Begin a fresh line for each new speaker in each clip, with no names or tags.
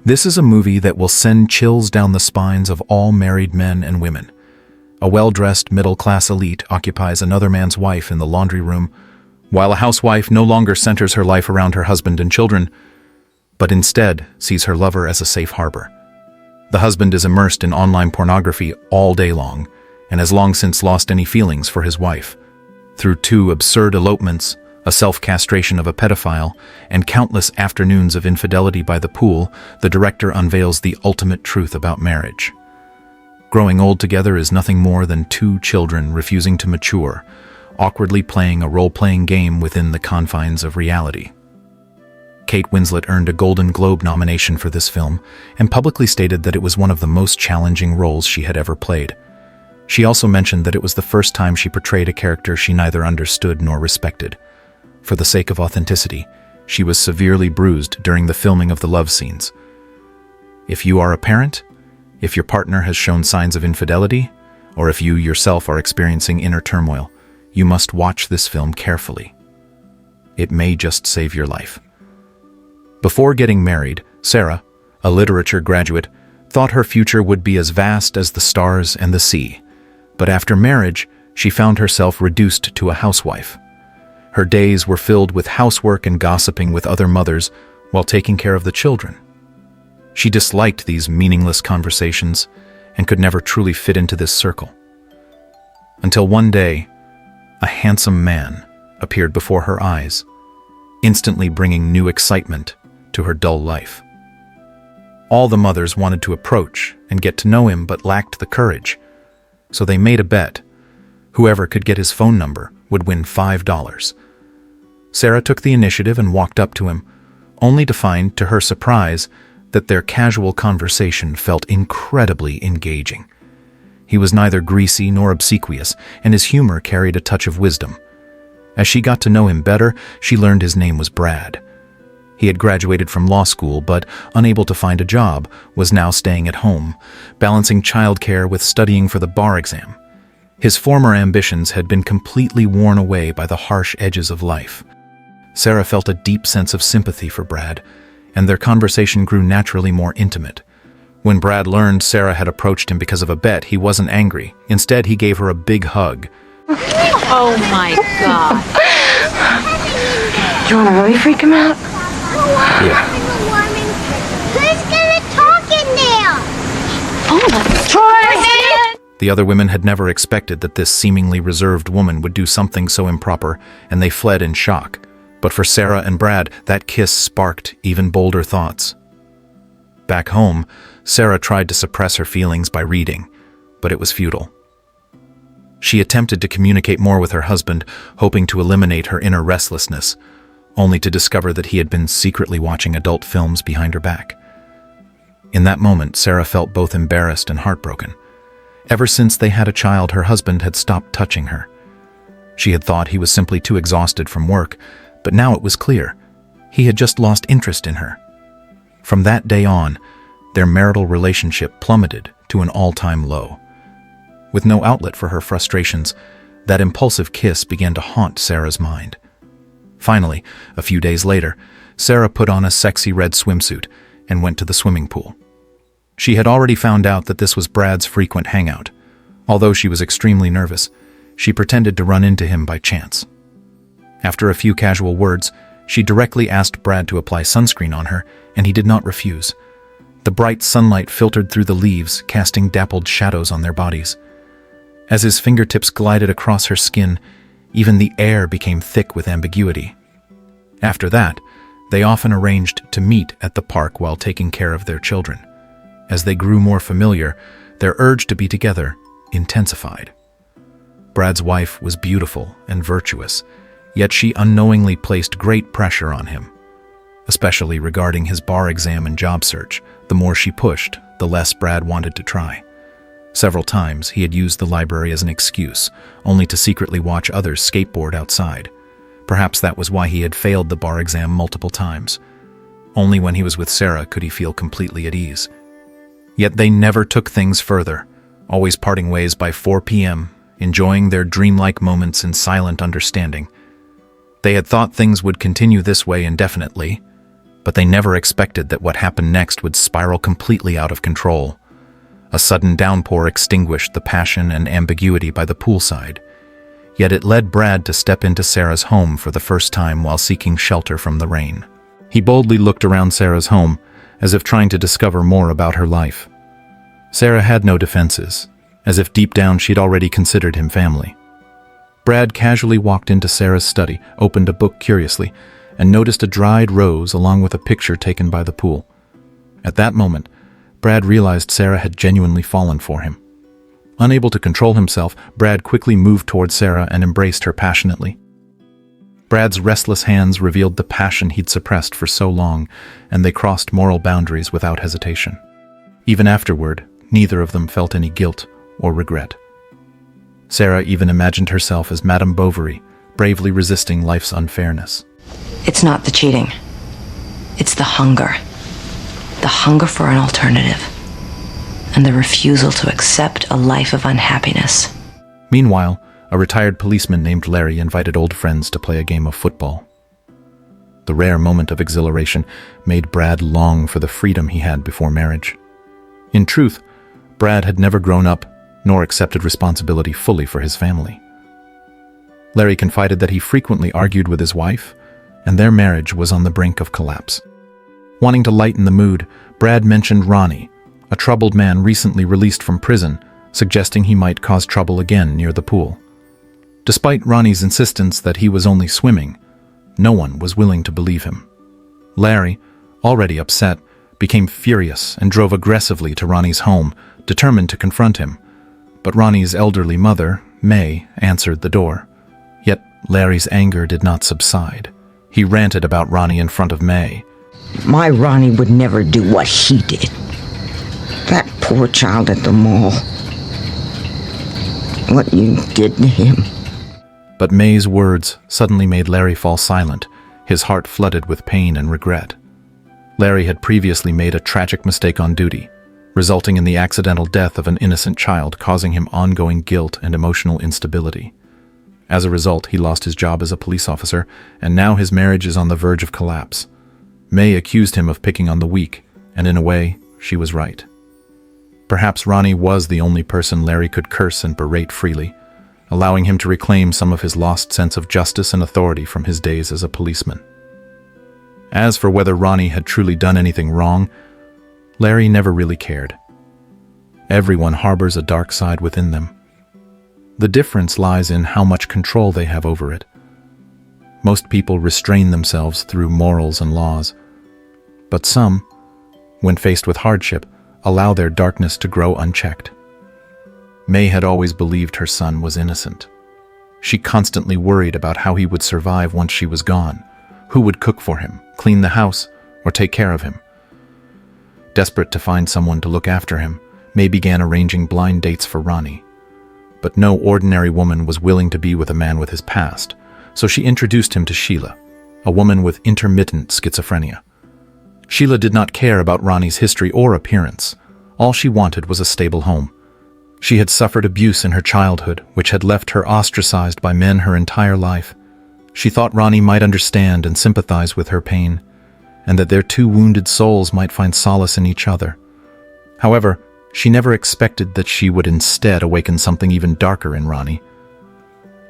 This is a movie that will send chills down the spines of all married men and women. A well-dressed middle-class elite occupies another man's wife in the laundry room, while a housewife no longer centers her life around her husband and children, but instead sees her lover as a safe harbor. The husband is immersed in online pornography all day long and has long since lost any feelings for his wife. Through 2 absurd elopements, a self-castration of a pedophile, and countless afternoons of infidelity by the pool, the director unveils the ultimate truth about marriage. Growing old together is nothing more than 2 children refusing to mature, awkwardly playing a role-playing game within the confines of reality. Kate Winslet earned a Golden Globe nomination for this film and publicly stated that it was one of the most challenging roles she had ever played. She also mentioned that it was the first time she portrayed a character she neither understood nor respected. For the sake of authenticity, she was severely bruised during the filming of the love scenes. If you are a parent, if your partner has shown signs of infidelity, or if you yourself are experiencing inner turmoil, you must watch this film carefully. It may just save your life. Before getting married, Sarah, a literature graduate, thought her future would be as vast as the stars and the sea. But after marriage, she found herself reduced to a housewife. Her days were filled with housework and gossiping with other mothers while taking care of the children. She disliked these meaningless conversations and could never truly fit into this circle. Until one day, a handsome man appeared before her eyes, instantly bringing new excitement to her dull life. All the mothers wanted to approach and get to know him but lacked the courage, so they made a bet. Whoever could get his phone number would win $5. Sarah took the initiative and walked up to him, only to find, to her surprise, that their casual conversation felt incredibly engaging. He was neither greasy nor obsequious, and his humor carried a touch of wisdom. As she got to know him better, she learned his name was Brad. He had graduated from law school, but, unable to find a job, was now staying at home, balancing childcare with studying for the bar exam. His former ambitions had been completely worn away by the harsh edges of life. Sarah felt a deep sense of sympathy for Brad, and their conversation grew naturally more intimate. When Brad learned Sarah had approached him because of a bet, he wasn't angry. Instead, he gave her a big hug.
Oh my God.
Do you want to really freak him out?
Yeah.
Who's gonna talk in there?
Oh, let's try it.
The other women had never expected that this seemingly reserved woman would do something so improper, and they fled in shock. But for Sarah and Brad, that kiss sparked even bolder thoughts. Back home, Sarah tried to suppress her feelings by reading, but it was futile. She attempted to communicate more with her husband, hoping to eliminate her inner restlessness, only to discover that he had been secretly watching adult films behind her back. In that moment, Sarah felt both embarrassed and heartbroken. Ever since they had a child, her husband had stopped touching her. She had thought he was simply too exhausted from work, but now it was clear. He had just lost interest in her. From that day on, their marital relationship plummeted to an all-time low. With no outlet for her frustrations, that impulsive kiss began to haunt Sarah's mind. Finally, a few days later, Sarah put on a sexy red swimsuit and went to the swimming pool. She had already found out that this was Brad's frequent hangout. Although she was extremely nervous, she pretended to run into him by chance. After a few casual words, she directly asked Brad to apply sunscreen on her, and he did not refuse. The bright sunlight filtered through the leaves, casting dappled shadows on their bodies. As his fingertips glided across her skin, even the air became thick with ambiguity. After that, they often arranged to meet at the park while taking care of their children. As they grew more familiar, their urge to be together intensified. Brad's wife was beautiful and virtuous, yet she unknowingly placed great pressure on him. Especially regarding his bar exam and job search, the more she pushed, the less Brad wanted to try. Several times he had used the library as an excuse, only to secretly watch others skateboard outside. Perhaps that was why he had failed the bar exam multiple times. Only when he was with Sarah could he feel completely at ease. Yet they never took things further, always parting ways by 4 p.m., enjoying their dreamlike moments in silent understanding. They had thought things would continue this way indefinitely, but they never expected that what happened next would spiral completely out of control. A sudden downpour extinguished the passion and ambiguity by the poolside, yet it led Brad to step into Sarah's home for the first time while seeking shelter from the rain. He boldly looked around Sarah's home, as if trying to discover more about her life. Sarah had no defenses, as if deep down she'd already considered him family. Brad casually walked into Sarah's study, opened a book curiously, and noticed a dried rose along with a picture taken by the pool. At that moment, Brad realized Sarah had genuinely fallen for him. Unable to control himself, Brad quickly moved toward Sarah and embraced her passionately. Brad's restless hands revealed the passion he'd suppressed for so long, and they crossed moral boundaries without hesitation. Even afterward, neither of them felt any guilt or regret. Sarah even imagined herself as Madame Bovary, bravely resisting life's unfairness.
It's not the cheating. It's the hunger. The hunger for an alternative. And the refusal to accept a life of unhappiness.
Meanwhile, a retired policeman named Larry invited old friends to play a game of football. The rare moment of exhilaration made Brad long for the freedom he had before marriage. In truth, Brad had never grown up nor accepted responsibility fully for his family. Larry confided that he frequently argued with his wife, and their marriage was on the brink of collapse. Wanting to lighten the mood, Brad mentioned Ronnie, a troubled man recently released from prison, suggesting he might cause trouble again near the pool. Despite Ronnie's insistence that he was only swimming, no one was willing to believe him. Larry, already upset, became furious and drove aggressively to Ronnie's home, determined to confront him. But Ronnie's elderly mother, May, answered the door. Yet Larry's anger did not subside. He ranted about Ronnie in front of May.
My Ronnie would never do what he did. That poor child at the mall. What you did to him.
But May's words suddenly made Larry fall silent, his heart flooded with pain and regret. Larry had previously made a tragic mistake on duty, resulting in the accidental death of an innocent child, causing him ongoing guilt and emotional instability. As a result, he lost his job as a police officer, and now his marriage is on the verge of collapse. May accused him of picking on the weak, and in a way, she was right. Perhaps Ronnie was the only person Larry could curse and berate freely, allowing him to reclaim some of his lost sense of justice and authority from his days as a policeman. As for whether Ronnie had truly done anything wrong, Larry never really cared. Everyone harbors a dark side within them. The difference lies in how much control they have over it. Most people restrain themselves through morals and laws, but some, when faced with hardship, allow their darkness to grow unchecked. May had always believed her son was innocent. She constantly worried about how he would survive once she was gone, who would cook for him, clean the house, or take care of him. Desperate to find someone to look after him, May began arranging blind dates for Ronnie. But no ordinary woman was willing to be with a man with his past, so she introduced him to Sheila, a woman with intermittent schizophrenia. Sheila did not care about Ronnie's history or appearance. All she wanted was a stable home. She had suffered abuse in her childhood, which had left her ostracized by men her entire life. She thought Ronnie might understand and sympathize with her pain, and that their two wounded souls might find solace in each other. However, she never expected that she would instead awaken something even darker in Ronnie.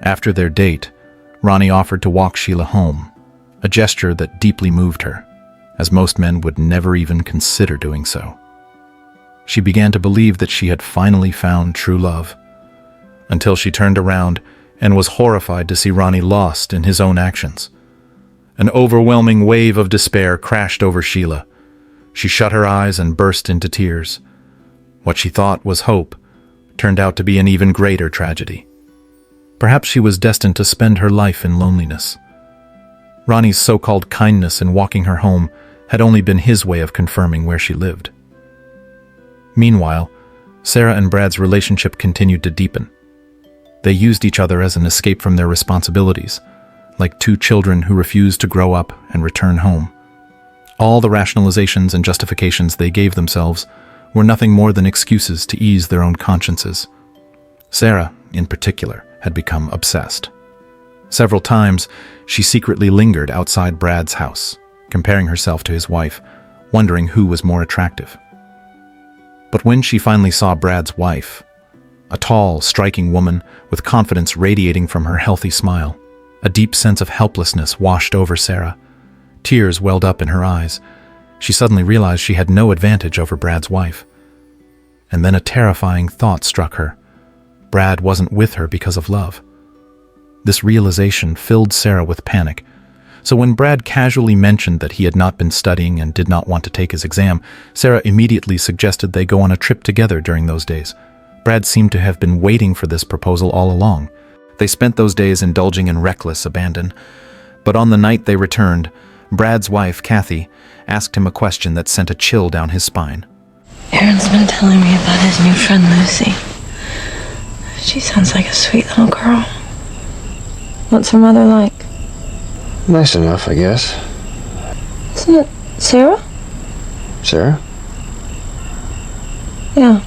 After their date, Ronnie offered to walk Sheila home, a gesture that deeply moved her, as most men would never even consider doing so. She began to believe that she had finally found true love, until she turned around and was horrified to see Ronnie lost in his own actions. An overwhelming wave of despair crashed over Sheila. She shut her eyes and burst into tears. What she thought was hope turned out to be an even greater tragedy. Perhaps she was destined to spend her life in loneliness. Ronnie's so-called kindness in walking her home had only been his way of confirming where she lived. Meanwhile, Sarah and Brad's relationship continued to deepen. They used each other as an escape from their responsibilities, like two children who refused to grow up and return home. All the rationalizations and justifications they gave themselves were nothing more than excuses to ease their own consciences. Sarah, in particular, had become obsessed. Several times, she secretly lingered outside Brad's house, comparing herself to his wife, wondering who was more attractive. But when she finally saw Brad's wife, a tall, striking woman with confidence radiating from her healthy smile, a deep sense of helplessness washed over Sarah. Tears welled up in her eyes. She suddenly realized she had no advantage over Brad's wife. And then a terrifying thought struck her. Brad wasn't with her because of love. This realization filled Sarah with panic. So when Brad casually mentioned that he had not been studying and did not want to take his exam, Sarah immediately suggested they go on a trip together during those days. Brad seemed to have been waiting for this proposal all along. They spent those days indulging in reckless abandon. But on the night they returned, Brad's wife, Kathy, asked him a question that sent a chill down his spine.
Aaron's been telling me about his new friend Lucy. She sounds like a sweet little girl. What's her mother like?
Nice enough, I guess.
Isn't it Sarah?
Sarah?
Yeah.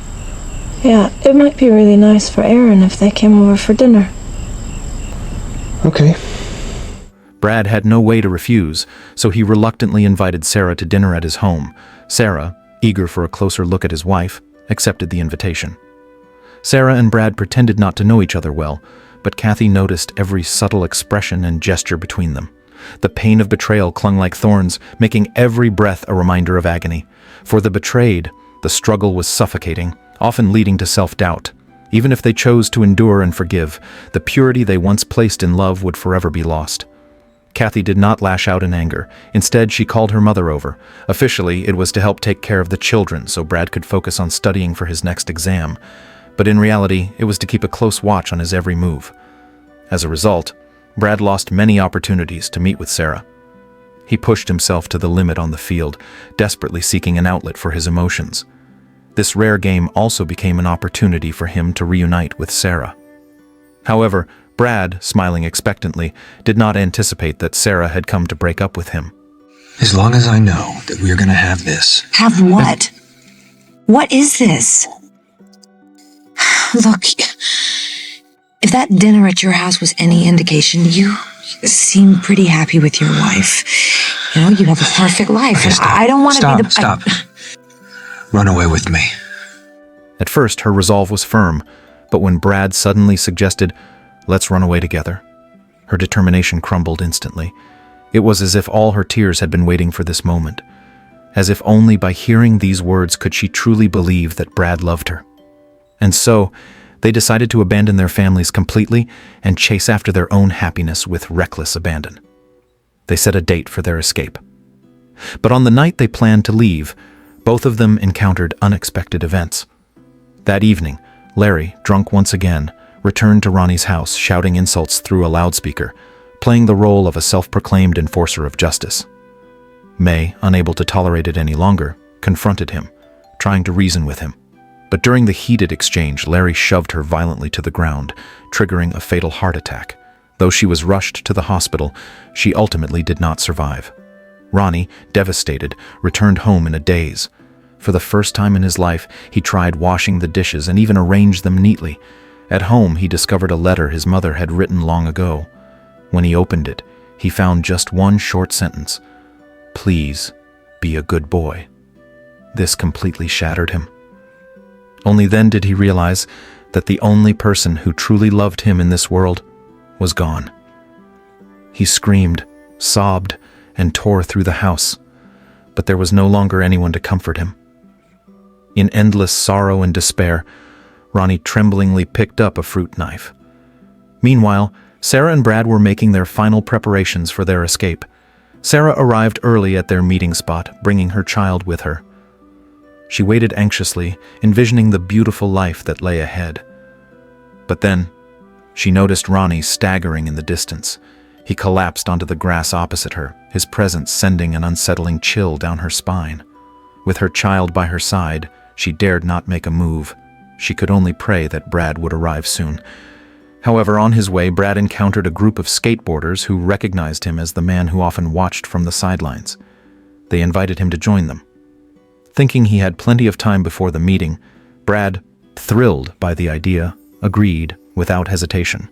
Yeah, it might be really nice for Aaron if they came over for dinner.
Okay.
Brad had no way to refuse, so he reluctantly invited Sarah to dinner at his home. Sarah, eager for a closer look at his wife, accepted the invitation. Sarah and Brad pretended not to know each other well, but Kathy noticed every subtle expression and gesture between them. The pain of betrayal clung like thorns, making every breath a reminder of agony. For the betrayed, the struggle was suffocating, often leading to self-doubt. Even if they chose to endure and forgive, the purity they once placed in love would forever be lost. Kathy did not lash out in anger. Instead, she called her mother over. Officially, it was to help take care of the children so Brad could focus on studying for his next exam. But in reality, it was to keep a close watch on his every move. As a result, Brad lost many opportunities to meet with Sarah. He pushed himself to the limit on the field, desperately seeking an outlet for his emotions. This rare game also became an opportunity for him to reunite with Sarah. However, Brad, smiling expectantly, did not anticipate that Sarah had come to break up with him.
As long as I know that we're gonna have this.
Have what? What is this? Look, if that dinner at your house was any indication, you seem pretty happy with your wife. You know, you have a perfect life.
Okay,
And
stop.
I don't want to be the...
Stop. Run away with me.
At first, her resolve was firm, but when Brad suddenly suggested, "Let's run away together," her determination crumbled instantly. It was as if all her tears had been waiting for this moment. As if only by hearing these words could she truly believe that Brad loved her. And so, they decided to abandon their families completely and chase after their own happiness with reckless abandon. They set a date for their escape. But on the night they planned to leave, both of them encountered unexpected events. That evening, Larry, drunk once again, returned to Ronnie's house shouting insults through a loudspeaker, playing the role of a self-proclaimed enforcer of justice. May, unable to tolerate it any longer, confronted him, trying to reason with him. But during the heated exchange, Larry shoved her violently to the ground, triggering a fatal heart attack. Though she was rushed to the hospital, she ultimately did not survive. Ronnie, devastated, returned home in a daze. For the first time in his life, he tried washing the dishes and even arranged them neatly. At home, he discovered a letter his mother had written long ago. When he opened it, he found just one short sentence: "Please, be a good boy." This completely shattered him. Only then did he realize that the only person who truly loved him in this world was gone. He screamed, sobbed, and tore through the house, but there was no longer anyone to comfort him. In endless sorrow and despair, Ronnie tremblingly picked up a fruit knife. Meanwhile, Sarah and Brad were making their final preparations for their escape. Sarah arrived early at their meeting spot, bringing her child with her. She waited anxiously, envisioning the beautiful life that lay ahead. But then, she noticed Ronnie staggering in the distance. He collapsed onto the grass opposite her, his presence sending an unsettling chill down her spine. With her child by her side, she dared not make a move. She could only pray that Brad would arrive soon. However, on his way, Brad encountered a group of skateboarders who recognized him as the man who often watched from the sidelines. They invited him to join them. Thinking he had plenty of time before the meeting, Brad, thrilled by the idea, agreed without hesitation.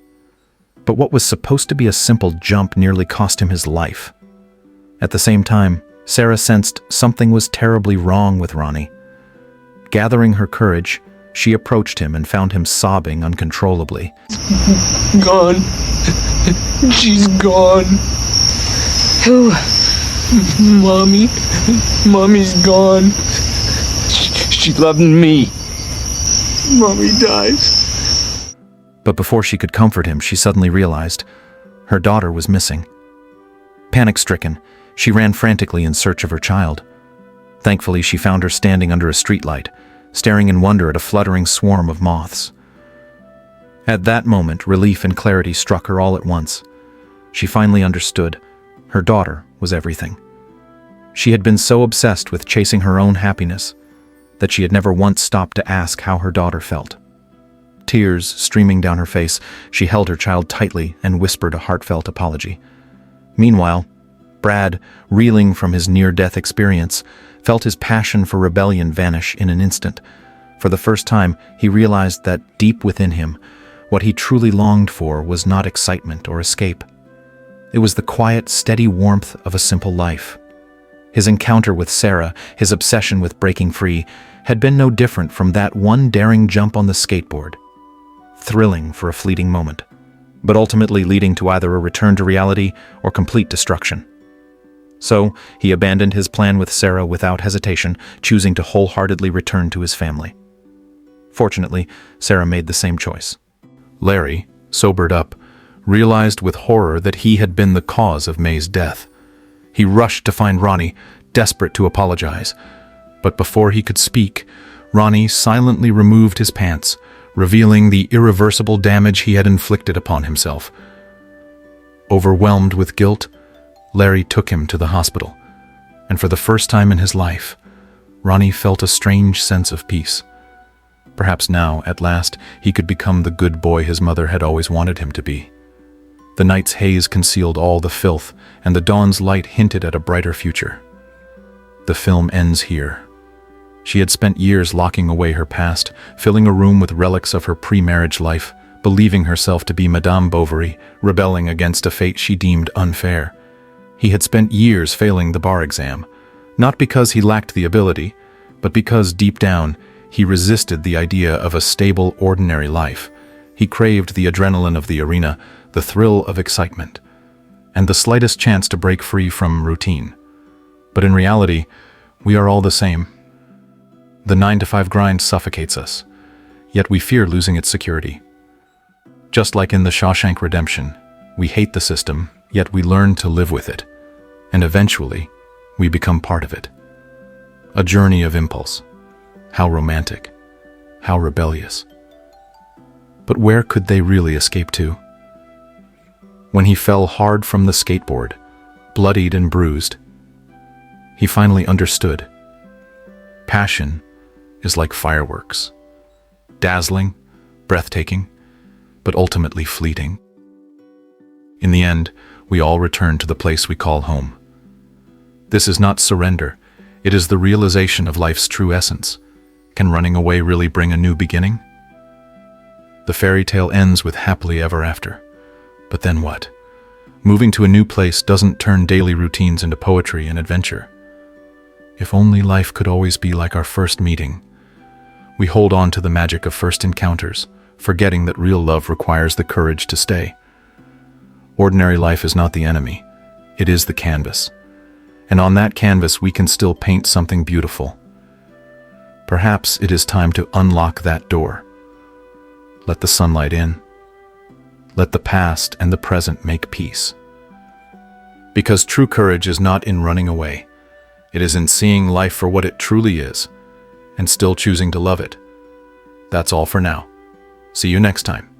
But what was supposed to be a simple jump nearly cost him his life. At the same time, Sarah sensed something was terribly wrong with Ronnie. Gathering her courage, she approached him and found him sobbing uncontrollably.
Gone. She's gone.
Who?
Mommy. Mommy's gone. She loved me. Mommy dies.
But before she could comfort him, she suddenly realized her daughter was missing. Panic-stricken, she ran frantically in search of her child. Thankfully, she found her standing under a streetlight, staring in wonder at a fluttering swarm of moths. At that moment, relief and clarity struck her all at once. She finally understood. Her daughter was everything. She had been so obsessed with chasing her own happiness that she had never once stopped to ask how her daughter felt. Tears streaming down her face, she held her child tightly and whispered a heartfelt apology. Meanwhile, Brad, reeling from his near-death experience, felt his passion for rebellion vanish in an instant. For the first time, he realized that deep within him, what he truly longed for was not excitement or escape. It was the quiet, steady warmth of a simple life. His encounter with Sarah, his obsession with breaking free, had been no different from that one daring jump on the skateboard. Thrilling for a fleeting moment, but ultimately leading to either a return to reality or complete destruction. So, he abandoned his plan with Sarah without hesitation, choosing to wholeheartedly return to his family. Fortunately, Sarah made the same choice. Larry, sobered up, realized with horror that he had been the cause of May's death. He rushed to find Ronnie, desperate to apologize. But before he could speak, Ronnie silently removed his pants, revealing the irreversible damage he had inflicted upon himself. Overwhelmed with guilt, Larry took him to the hospital, and for the first time in his life, Ronnie felt a strange sense of peace. Perhaps now, at last, he could become the good boy his mother had always wanted him to be. The night's haze concealed all the filth, and the dawn's light hinted at a brighter future. The film ends here. She had spent years locking away her past, filling a room with relics of her pre-marriage life, believing herself to be Madame Bovary, rebelling against a fate she deemed unfair. He had spent years failing the bar exam, not because he lacked the ability, but because deep down, he resisted the idea of a stable, ordinary life. He craved the adrenaline of the arena, the thrill of excitement, and the slightest chance to break free from routine. But in reality, we are all the same. The 9-to-5 grind suffocates us, yet we fear losing its security. Just like in The Shawshank Redemption, we hate the system, yet we learn to live with it, and eventually, we become part of it. A journey of impulse. How romantic, how rebellious. But where could they really escape to? When he fell hard from the skateboard, bloodied and bruised, he finally understood. Passion is like fireworks. Dazzling, breathtaking, but ultimately fleeting. In the end, we all return to the place we call home. This is not surrender, it is the realization of life's true essence. Can running away really bring a new beginning? The fairy tale ends with happily ever after. But then what? Moving to a new place doesn't turn daily routines into poetry and adventure. If only life could always be like our first meeting. We hold on to the magic of first encounters, forgetting that real love requires the courage to stay. Ordinary life is not the enemy, it is the canvas. And on that canvas we can still paint something beautiful. Perhaps it is time to unlock that door. Let the sunlight in. Let the past and the present make peace. Because true courage is not in running away. It is in seeing life for what it truly is, and still choosing to love it. That's all for now. See you next time.